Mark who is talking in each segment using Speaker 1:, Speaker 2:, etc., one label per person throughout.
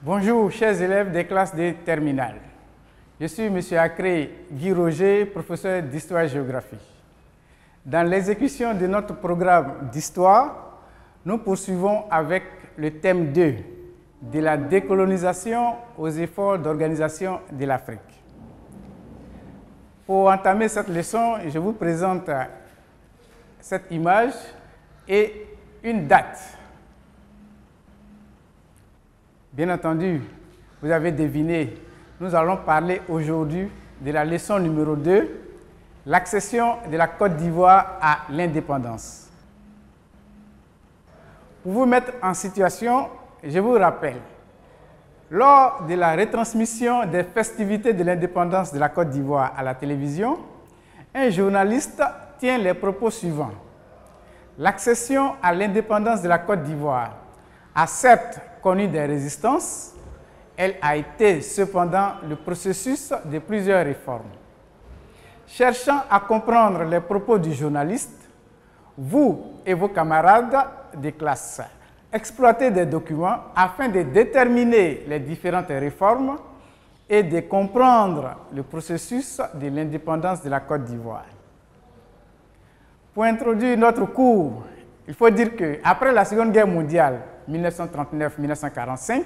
Speaker 1: Bonjour, chers élèves des classes de terminale. Je suis M. Acré Guy Roger, professeur d'histoire-géographie. Dans l'exécution de notre programme d'histoire, nous poursuivons avec le thème 2, de la décolonisation aux efforts d'organisation de l'Afrique. Pour entamer cette leçon, je vous présente cette image et une date. Bien entendu, vous avez deviné, nous allons parler aujourd'hui de la leçon numéro 2, l'accession de la Côte d'Ivoire à l'indépendance. Pour vous mettre en situation, je vous rappelle, lors de la retransmission des festivités de l'indépendance de la Côte d'Ivoire à la télévision, un journaliste tient les propos suivants. L'accession à l'indépendance de la Côte d'Ivoire a certes connu des résistances, elle a été cependant le processus de plusieurs réformes. Cherchant à comprendre les propos du journaliste, vous et vos camarades de classe exploitez des documents afin de déterminer les différentes réformes et de comprendre le processus de l'indépendance de la Côte d'Ivoire. Pour introduire notre cours, il faut dire qu'après la Seconde Guerre mondiale, 1939-1945,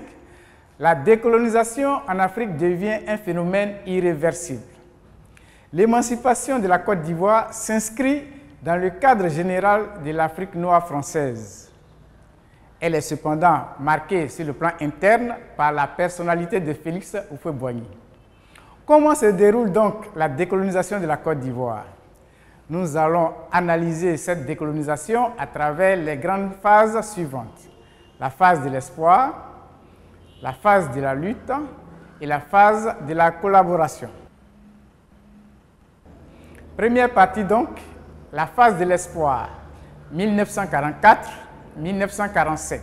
Speaker 1: la décolonisation en Afrique devient un phénomène irréversible. L'émancipation de la Côte d'Ivoire s'inscrit dans le cadre général de l'Afrique noire française. Elle est cependant marquée sur le plan interne par la personnalité de Félix Houphouët-Boigny. Comment se déroule donc la décolonisation de la Côte d'Ivoire? Nous allons analyser cette décolonisation à travers les grandes phases suivantes. La phase de l'espoir, la phase de la lutte et la phase de la collaboration. Première partie donc, la phase de l'espoir, 1944-1947.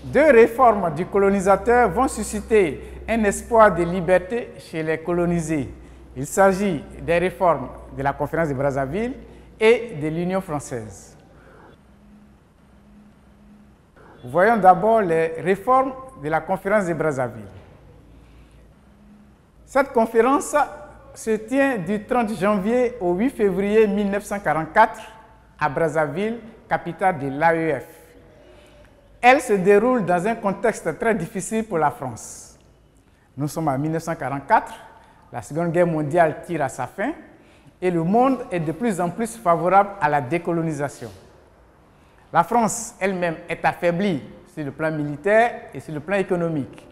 Speaker 1: Deux réformes du colonisateur vont susciter un espoir de liberté chez les colonisés. Il s'agit des réformes de la Conférence de Brazzaville et de l'Union française. Voyons d'abord les réformes de la Conférence de Brazzaville. Cette conférence se tient du 30 janvier au 8 février 1944 à Brazzaville, capitale de l'AEF. Elle se déroule dans un contexte très difficile pour la France. Nous sommes en 1944, la Seconde Guerre mondiale tire à sa fin et le monde est de plus en plus favorable à la décolonisation. La France elle-même est affaiblie sur le plan militaire et sur le plan économique.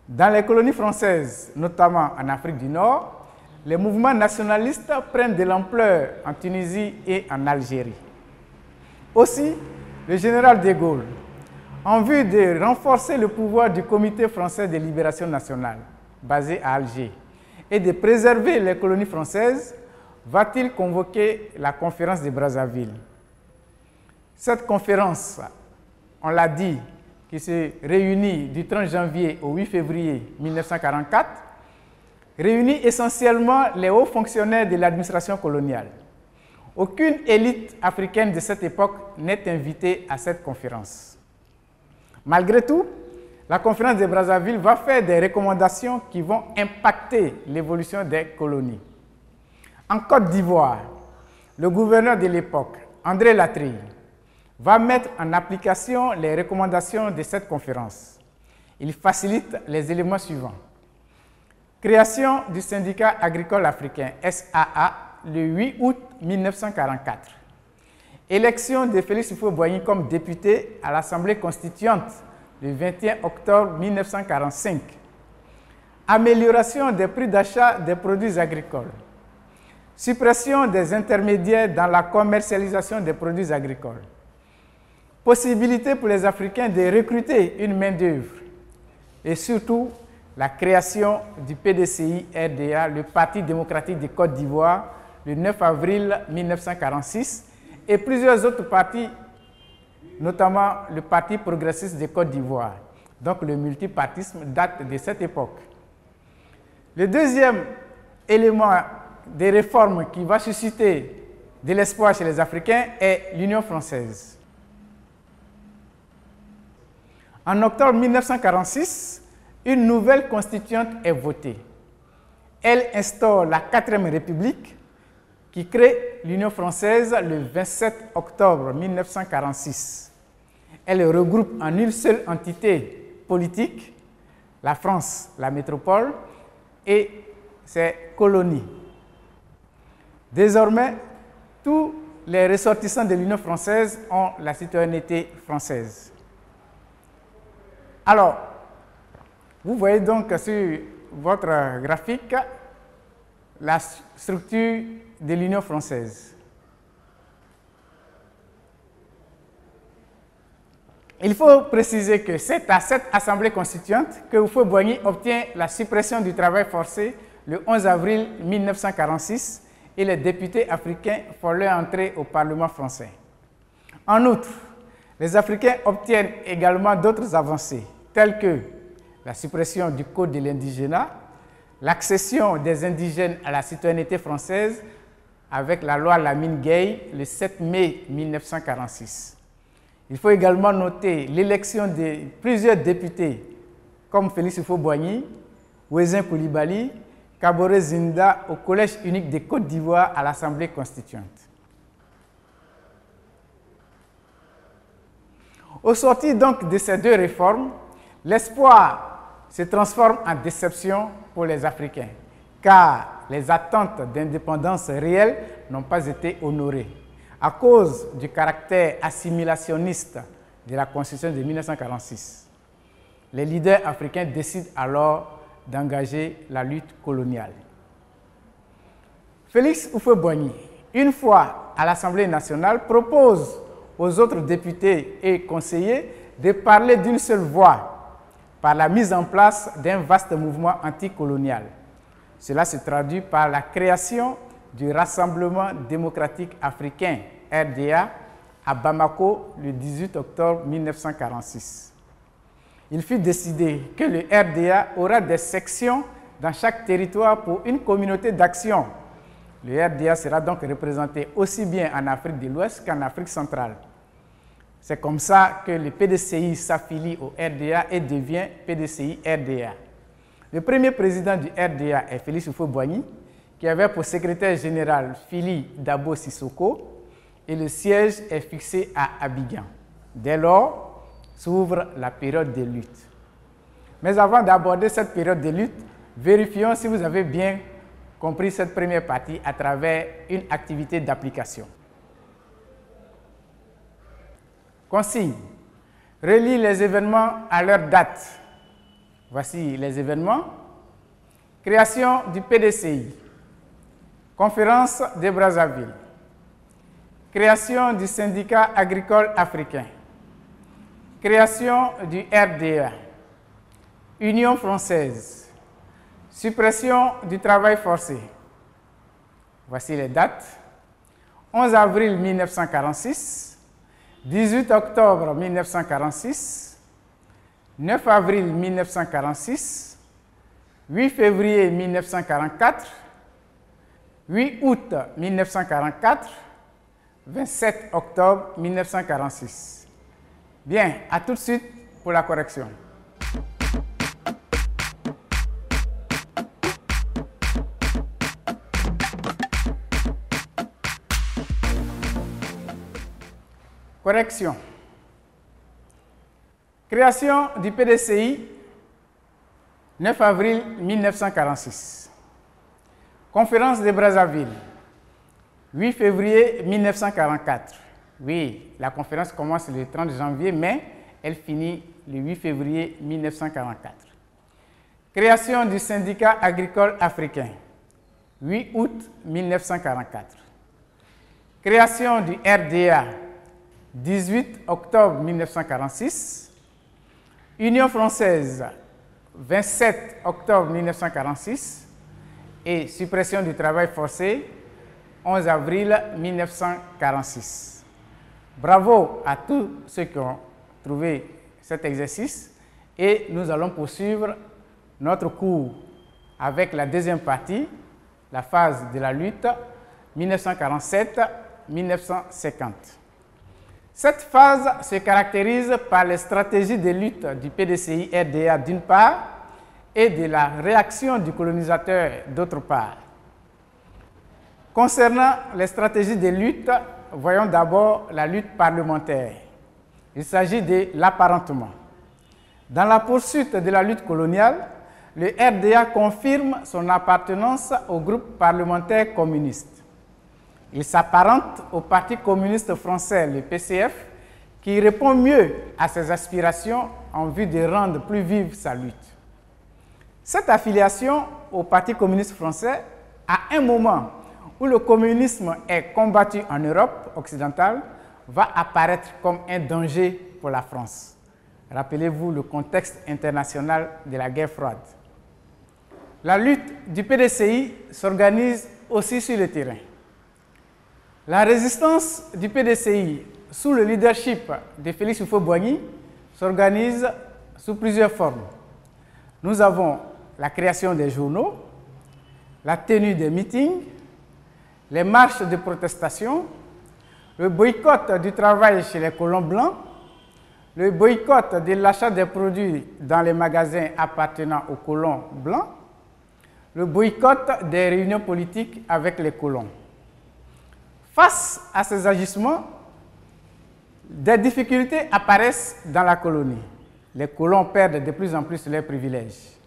Speaker 1: Dans les colonies françaises, notamment en Afrique du Nord, les mouvements nationalistes prennent de l'ampleur en Tunisie et en Algérie. Aussi, le général de Gaulle, en vue de renforcer le pouvoir du Comité français de libération nationale, basé à Alger, et de préserver les colonies françaises, va-t-il convoquer la conférence de Brazzaville? Cette conférence, on l'a dit, qui se réunit du 30 janvier au 8 février 1944, réunit essentiellement les hauts fonctionnaires de l'administration coloniale. Aucune élite africaine de cette époque n'est invitée à cette conférence. Malgré tout, la conférence de Brazzaville va faire des recommandations qui vont impacter l'évolution des colonies. En Côte d'Ivoire, le gouverneur de l'époque, André Latrille, va mettre en application les recommandations de cette conférence. Il facilite les éléments suivants. Création du syndicat agricole africain, SAA, le 8 août 1944. Élection de Félix Houphouët-Boigny comme député à l'Assemblée constituante le 21 octobre 1945. Amélioration des prix d'achat des produits agricoles. Suppression des intermédiaires dans la commercialisation des produits agricoles. Possibilité pour les Africains de recruter une main-d'œuvre. Et surtout, la création du PDCI-RDA, le Parti démocratique de Côte d'Ivoire, le 9 avril 1946, et plusieurs autres partis, notamment le Parti progressiste de Côte d'Ivoire. Donc le multipartisme date de cette époque. Le deuxième élément des réformes qui va susciter de l'espoir chez les Africains est l'Union française. En octobre 1946, une nouvelle constituante est votée. Elle instaure la 4e République qui crée l'Union française le 27 octobre 1946. Elle regroupe en une seule entité politique la France, la métropole et ses colonies. Désormais, tous les ressortissants de l'Union française ont la citoyenneté française. Alors, vous voyez donc sur votre graphique la structure de l'Union française. Il faut préciser que c'est à cette assemblée constituante que Houphouët-Boigny obtient la suppression du travail forcé le 11 avril 1946 et les députés africains font leur entrée au Parlement français. En outre, les Africains obtiennent également d'autres avancées, telles que la suppression du Code de l'indigénat, l'accession des indigènes à la citoyenneté française avec la loi Lamine-Gueye le 7 mai 1946. Il faut également noter l'élection de plusieurs députés comme Félix Houphouët-Boigny, Ouezin Coulibaly, Kaboré Zinda au Collège unique de Côte d'Ivoire à l'Assemblée constituante. Au sortir donc de ces deux réformes, l'espoir se transforme en déception pour les Africains, car les attentes d'indépendance réelles n'ont pas été honorées à cause du caractère assimilationniste de la Constitution de 1946. Les leaders africains décident alors d'engager la lutte coloniale. Félix Houphouët-Boigny, une fois à l'Assemblée nationale, propose aux autres députés et conseillers de parler d'une seule voix par la mise en place d'un vaste mouvement anticolonial. Cela se traduit par la création du Rassemblement démocratique africain, RDA, à Bamako le 18 octobre 1946. Il fut décidé que le RDA aura des sections dans chaque territoire pour une communauté d'action. Le RDA sera donc représenté aussi bien en Afrique de l'Ouest qu'en Afrique centrale. C'est comme ça que le PDCI s'affilie au RDA et devient PDCI-RDA. Le premier président du RDA est Félix Houphouët-Boigny, qui avait pour secrétaire général Fili Dabo Sissoko, et le siège est fixé à Abidjan. Dès lors, s'ouvre la période de lutte. Mais avant d'aborder cette période de lutte, vérifions si vous avez bien compris cette première partie à travers une activité d'application. Consigne. Relie les événements à leur date. Voici les événements. Création du PDCI. Conférence de Brazzaville. Création du syndicat agricole africain. Création du RDA. Union française. Suppression du travail forcé. Voici les dates. 11 avril 1946, 18 octobre 1946, 9 avril 1946, 8 février 1944, 8 août 1944, 27 octobre 1946. Bien, à tout de suite pour la correction. Correction. Création du PDCI, 9 avril 1946. Conférence de Brazzaville, 8 février 1944. Oui, la conférence commence le 30 janvier, mais elle finit le 8 février 1944. Création du syndicat agricole africain, 8 août 1944. Création du RDA, 18 octobre 1946. Union française, 27 octobre 1946. Et suppression du travail forcé, 11 avril 1946. Bravo à tous ceux qui ont trouvé cet exercice et nous allons poursuivre notre cours avec la deuxième partie, la phase de la lutte 1947-1950. Cette phase se caractérise par les stratégies de lutte du PDCI-RDA d'une part et de la réaction du colonisateur d'autre part. Concernant les stratégies de lutte, voyons d'abord la lutte parlementaire. Il s'agit de l'apparentement. Dans la poursuite de la lutte coloniale, le RDA confirme son appartenance au groupe parlementaire communiste. Il s'apparente au Parti communiste français, le PCF, qui répond mieux à ses aspirations en vue de rendre plus vive sa lutte. Cette affiliation au Parti communiste français, à un moment où le communisme est combattu en Europe occidentale, va apparaître comme un danger pour la France. Rappelez-vous le contexte international de la guerre froide. La lutte du PDCI s'organise aussi sur le terrain. La résistance du PDCI, sous le leadership de Félix Houphouët-Boigny, s'organise sous plusieurs formes. Nous avons la création des journaux, la tenue des meetings, les marches de protestation, le boycott du travail chez les colons blancs, le boycott de l'achat des produits dans les magasins appartenant aux colons blancs, le boycott des réunions politiques avec les colons. Face à ces agissements, des difficultés apparaissent dans la colonie. Les colons perdent de plus en plus leurs privilèges.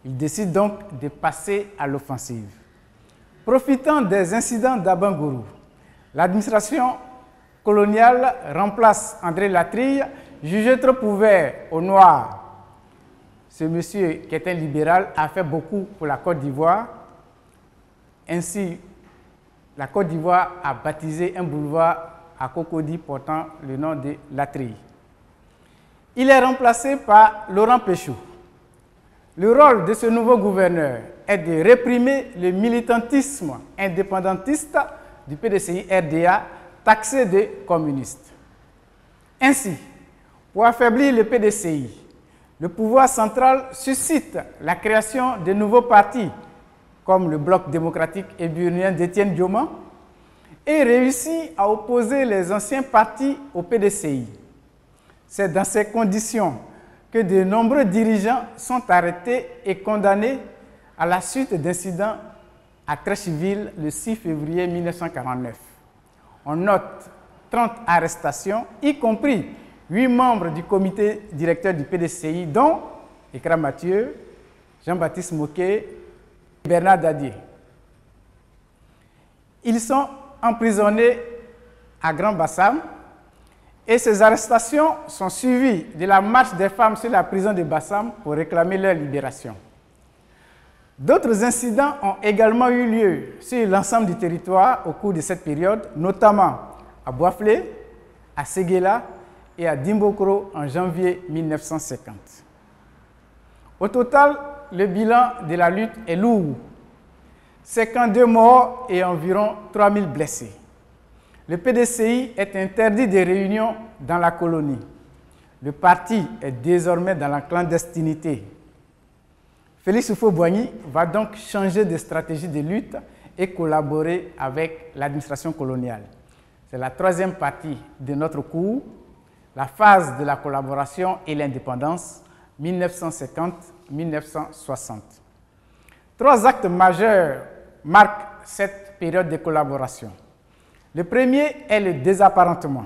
Speaker 1: Ils décident donc de passer à l'offensive. Profitant des incidents d'Abangourou, l'administration coloniale remplace André Latrille, jugé trop ouvert aux Noirs. Ce monsieur, qui est un libéral, a fait beaucoup pour la Côte d'Ivoire. Ainsi, la Côte d'Ivoire a baptisé un boulevard à Cocody portant le nom de Latrille. Il est remplacé par Laurent Péchou. Le rôle de ce nouveau gouverneur est de réprimer le militantisme indépendantiste du PDCI-RDA taxé de communiste. Ainsi, pour affaiblir le PDCI, le pouvoir central suscite la création de nouveaux partis comme le Bloc démocratique et burundien d'Étienne Dioma et réussit à opposer les anciens partis au PDCI. C'est dans ces conditions que de nombreux dirigeants sont arrêtés et condamnés à la suite d'incidents à Treichville le 6 février 1949. On note 30 arrestations, y compris 8 membres du comité directeur du PDCI, dont Ekra Mathieu, Jean-Baptiste Moquet et Bernard Dadier. Ils sont emprisonnés à Grand Bassam et ces arrestations sont suivies de la marche des femmes sur la prison de Bassam pour réclamer leur libération. D'autres incidents ont également eu lieu sur l'ensemble du territoire au cours de cette période, notamment à Boisflé, à Séguéla et à Dimbokro en janvier 1950. Au total, le bilan de la lutte est lourd. 52 morts et environ 3000 blessés. Le PDCI est interdit de réunion dans la colonie. Le parti est désormais dans la clandestinité. Félix Houphouët-Boigny va donc changer de stratégie de lutte et collaborer avec l'administration coloniale. C'est la troisième partie de notre cours, la phase de la collaboration et l'indépendance, 1950-1960. 3 actes majeurs marquent cette période de collaboration. Le premier est le désapparentement.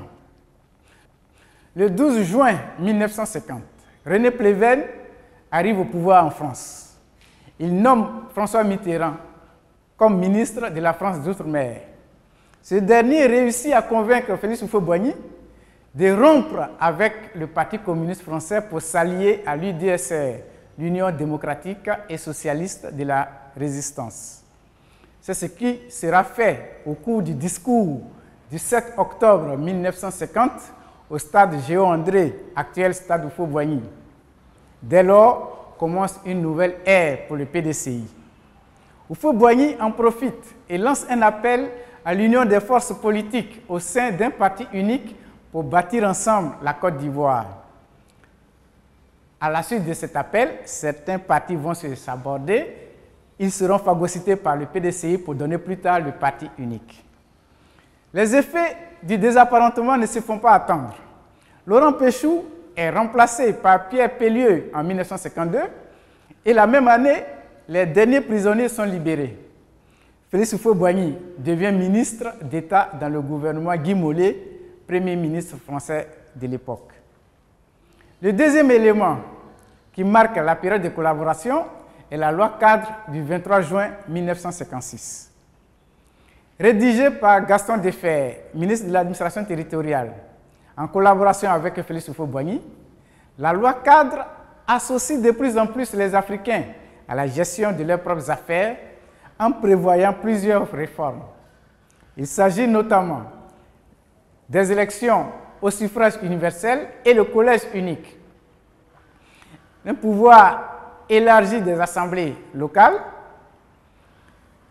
Speaker 1: Le 12 juin 1950, René Pleven arrive au pouvoir en France. Il nomme François Mitterrand comme ministre de la France d'Outre-mer. Ce dernier réussit à convaincre Félix Houphouët-Boigny de rompre avec le Parti communiste français pour s'allier à l'UDSR, l'Union démocratique et socialiste de la résistance. C'est ce qui sera fait au cours du discours du 7 octobre 1950 au stade Géo-André, actuel stade Houphouët-Boigny. Dès lors, commence une nouvelle ère pour le PDCI. Houphouët-Boigny en profite et lance un appel à l'union des forces politiques au sein d'un parti unique pour bâtir ensemble la Côte d'Ivoire. À la suite de cet appel, certains partis vont se saborder. Ils seront phagocytés par le PDCI pour donner plus tard le parti unique. Les effets du désapparentement ne se font pas attendre. Laurent Péchou est remplacé par Pierre Pellieu en 1952 et la même année, les derniers prisonniers sont libérés. Félix Houphouët-Boigny devient ministre d'État dans le gouvernement Guy Mollet, premier ministre français de l'époque. Le deuxième élément qui marque la période de collaboration est la loi cadre du 23 juin 1956. Rédigée par Gaston Defferre, ministre de l'administration territoriale, en collaboration avec Félix Houphouët-Boigny, la loi cadre associe de plus en plus les Africains à la gestion de leurs propres affaires en prévoyant plusieurs réformes. Il s'agit notamment des élections au suffrage universel et le collège unique, un pouvoir élargi des assemblées locales,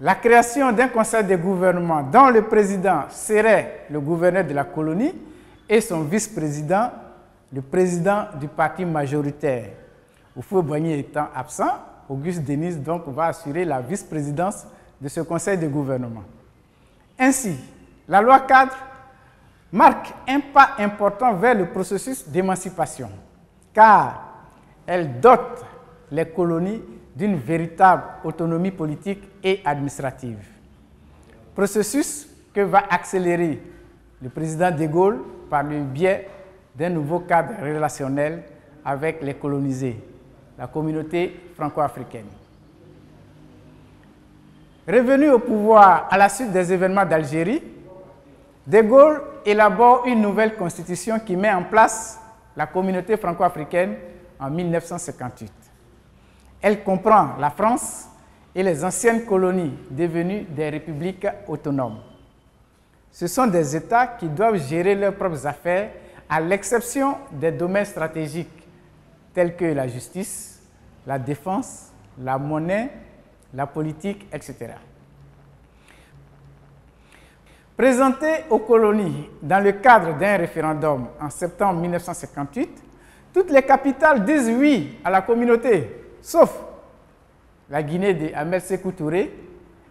Speaker 1: la création d'un conseil de gouvernement dont le président serait le gouverneur de la colonie et son vice-président, le président du parti majoritaire. Houphouët-Boigny étant absent, Auguste Denis donc va assurer la vice-présidence de ce conseil de gouvernement. Ainsi, la loi cadre marque un pas important vers le processus d'émancipation, car elle dote les colonies d'une véritable autonomie politique et administrative. Processus que va accélérer le président de Gaulle par le biais d'un nouveau cadre relationnel avec les colonisés, la communauté franco-africaine. Revenu au pouvoir à la suite des événements d'Algérie, de Gaulle élabore une nouvelle constitution qui met en place la communauté franco-africaine en 1958. Elle comprend la France et les anciennes colonies devenues des républiques autonomes. Ce sont des États qui doivent gérer leurs propres affaires, à l'exception des domaines stratégiques tels que la justice, la défense, la monnaie, la politique, etc. Présenté aux colonies dans le cadre d'un référendum en septembre 1958, toutes les capitales disent oui à la communauté, sauf la Guinée d'Ahmed Sékou Touré,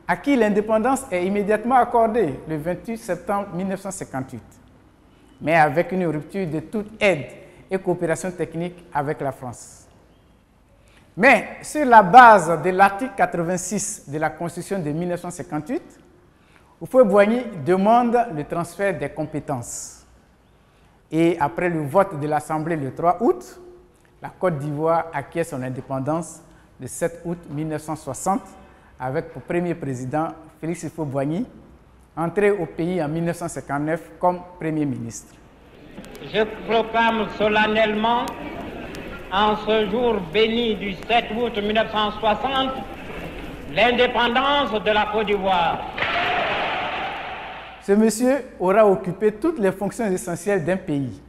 Speaker 1: à qui l'indépendance est immédiatement accordée le 28 septembre 1958, mais avec une rupture de toute aide et coopération technique avec la France. Mais sur la base de l'article 86 de la Constitution de 1958, Houphouët-Boigny demande le transfert des compétences. Et après le vote de l'Assemblée le 3 août, la Côte d'Ivoire acquiert son indépendance le 7 août 1960 avec pour premier président Félix Houphouët-Boigny, entré au pays en 1959 comme Premier ministre.
Speaker 2: Je proclame solennellement, en ce jour béni du 7 août 1960, l'indépendance de la Côte d'Ivoire.
Speaker 1: Ce monsieur aura occupé toutes les fonctions essentielles d'un pays.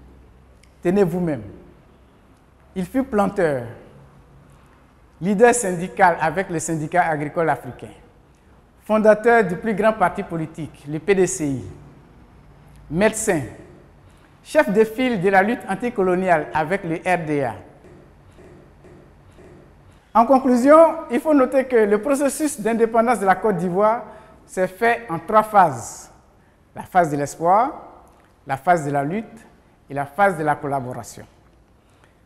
Speaker 1: Tenez vous-même. Il fut planteur, leader syndical avec le syndicat agricole africain, fondateur du plus grand parti politique, le PDCI, médecin, chef de file de la lutte anticoloniale avec le RDA. En conclusion, il faut noter que le processus d'indépendance de la Côte d'Ivoire s'est fait en 3 phases. La phase de l'espoir, la phase de la lutte et la phase de la collaboration.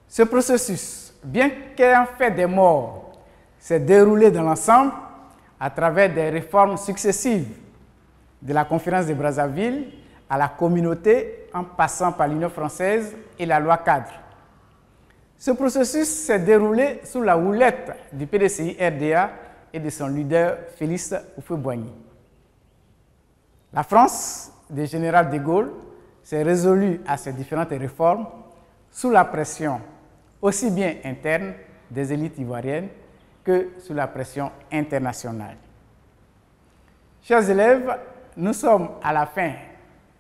Speaker 1: Ce processus, bien qu'ayant fait des morts, s'est déroulé dans l'ensemble à travers des réformes successives, de la conférence de Brazzaville à la communauté en passant par l'Union française et la loi cadre. Ce processus s'est déroulé sous la houlette du PDCI RDA et de son leader Félix Houphouët-Boigny. La France, du général de Gaulle, s'est résolue à ces différentes réformes sous la pression aussi bien interne des élites ivoiriennes que sous la pression internationale. Chers élèves, nous sommes à la fin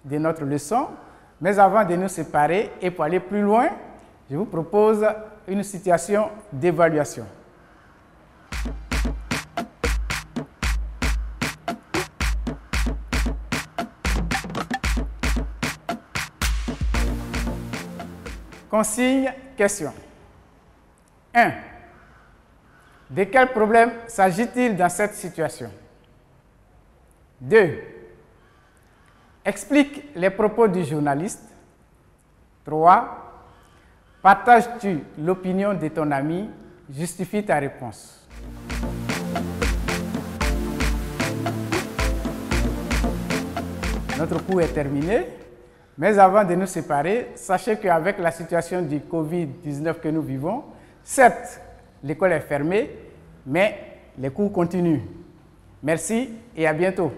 Speaker 1: de notre leçon, mais avant de nous séparer et pour aller plus loin, je vous propose une situation d'évaluation. Consigne, question. 1. De quel problème s'agit-il dans cette situation? 2. Explique les propos du journaliste. 3. Partages-tu l'opinion de ton ami? Justifie ta réponse. Notre cours est terminé, mais avant de nous séparer, sachez qu'avec la situation du Covid-19 que nous vivons, certes, l'école est fermée, mais les cours continuent. Merci et à bientôt.